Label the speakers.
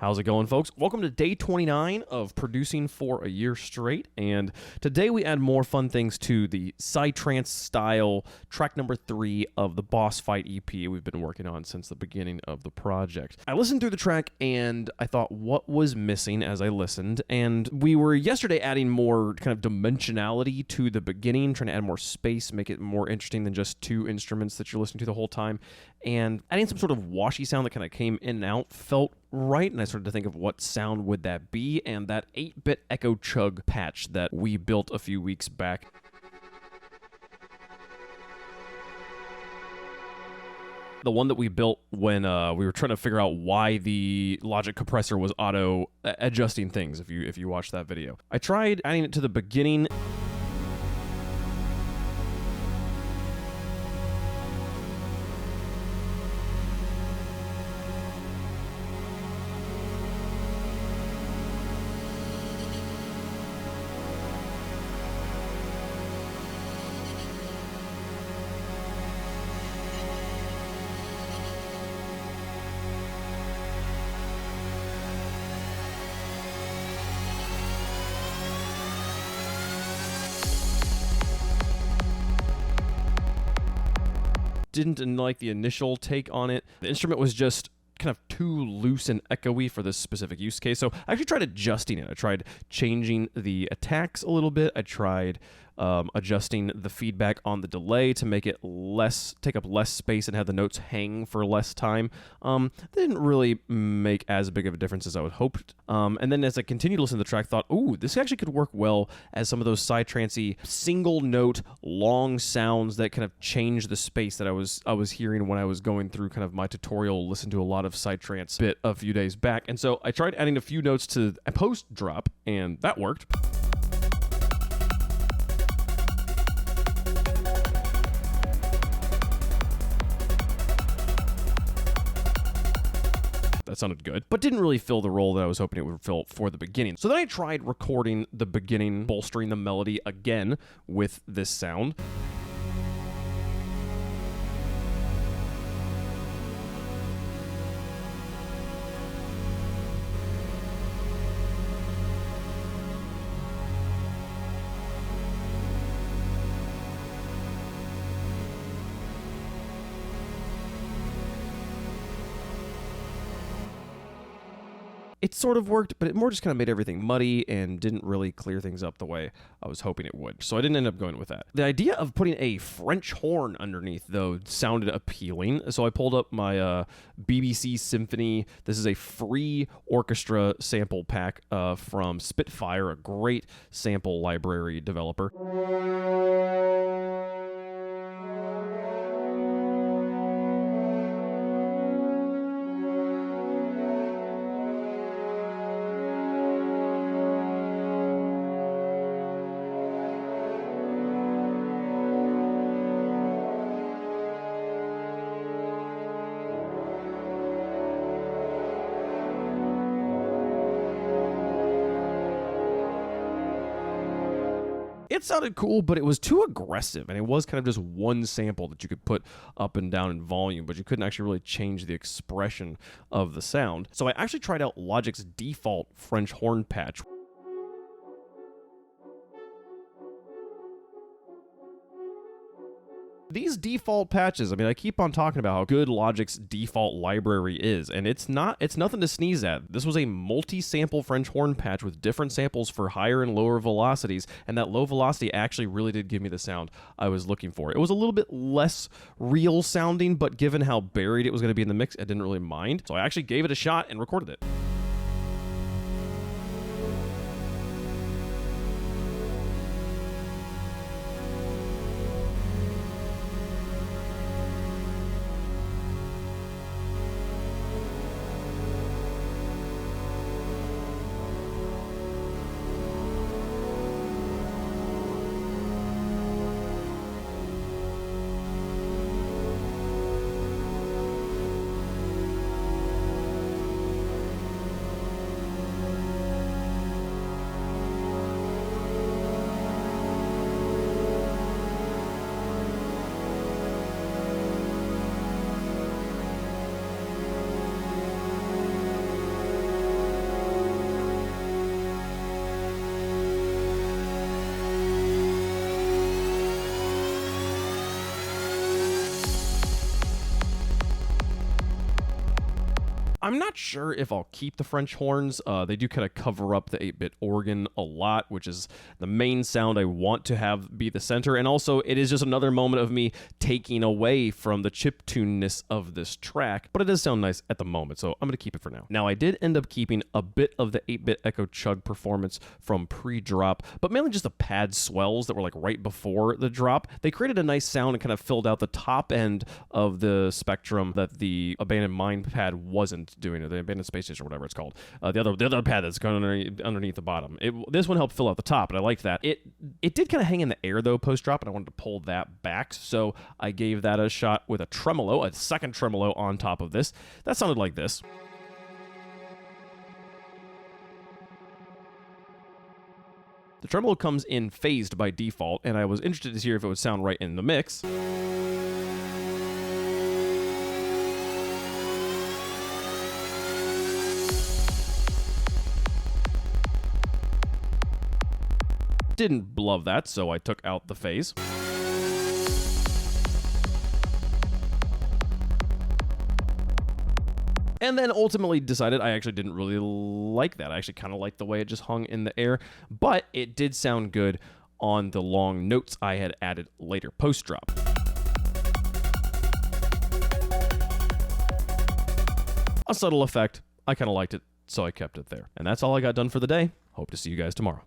Speaker 1: How's it going, folks? Welcome to day 29 of producing for a year straight, and today we add more fun things to the Psytrance style track number 3 of the Boss Fight EP we've been working on since the beginning of the project. I listened through the track and I thought what was missing as I listened, and we were yesterday adding more kind of dimensionality to the beginning, trying to add more space, make it more interesting than just two instruments that you're listening to the whole time, and adding some sort of washy sound that kind of came in and out felt right, and I started to think of what sound would that be, and that 8-bit Echo Chug patch that we built a few weeks back. The one that we built when we were trying to figure out why the Logic compressor was auto adjusting things, if you watch that video. I tried adding it to the beginning. Didn't like the initial take on it. The instrument was just kind of too loose and echoey for this specific use case. So I actually tried adjusting it. I tried changing the attacks a little bit. I tried adjusting the feedback on the delay to make it take up less space and have the notes hang for less time. They didn't really make as big of a difference as I would hoped. And then as I continued to listen to the track, I thought, ooh, this actually could work well as some of those psytrancey single note long sounds that kind of change the space that I was hearing when I was going through kind of my tutorial, listened to a lot of psytrance bit a few days back. And so I tried adding a few notes to a post drop, and that worked. That sounded good, but didn't really fill the role that I was hoping it would fill for the beginning. So then I tried recording the beginning, bolstering the melody again with this sound. It sort of worked, but it more just kind of made everything muddy and didn't really clear things up the way I was hoping it would. So I didn't end up going with that. The idea of putting a French horn underneath, though, sounded appealing. So I pulled up my BBC Symphony. This is a free orchestra sample pack from Spitfire, a great sample library developer. It sounded cool, but it was too aggressive, and it was kind of just one sample that you could put up and down in volume, but you couldn't actually really change the expression of the sound. So I actually tried out Logic's default French horn patch. These default patches, I mean, I keep on talking about how good Logic's default library is, and it's nothing to sneeze at. This was a multi-sample French horn patch with different samples for higher and lower velocities, and that low velocity actually really did give me the sound I was looking for. It was a little bit less real sounding, but given how buried it was going to be in the mix, I didn't really mind. So I actually gave it a shot and recorded it. I'm not sure if I'll keep the French horns. They do kind of cover up the 8-bit organ a lot, which is the main sound I want to have be the center. And also, it is just another moment of me taking away from the chiptuneness of this track, but it does sound nice at the moment, so I'm going to keep it for now. Now, I did end up keeping a bit of the 8-bit Echo Chug performance from pre-drop, but mainly just the pad swells that were like right before the drop. They created a nice sound and kind of filled out the top end of the spectrum that the Abandoned Mine pad wasn't doing, or the Abandoned Space Station or whatever it's called. The other pad that's going underneath the bottom. This one helped fill out the top, and I liked that. It did kind of hang in the air though post-drop, and I wanted to pull that back, so I gave that a shot with a tremolo, a second tremolo on top of this. That sounded like this. The tremolo comes in phased by default, and I was interested to hear if it would sound right in the mix. Didn't love that, so I took out the phase. And then ultimately decided I actually didn't really like that. I actually kind of liked the way it just hung in the air, but it did sound good on the long notes I had added later post-drop. A subtle effect. I kind of liked it, so I kept it there. And that's all I got done for the day. Hope to see you guys tomorrow.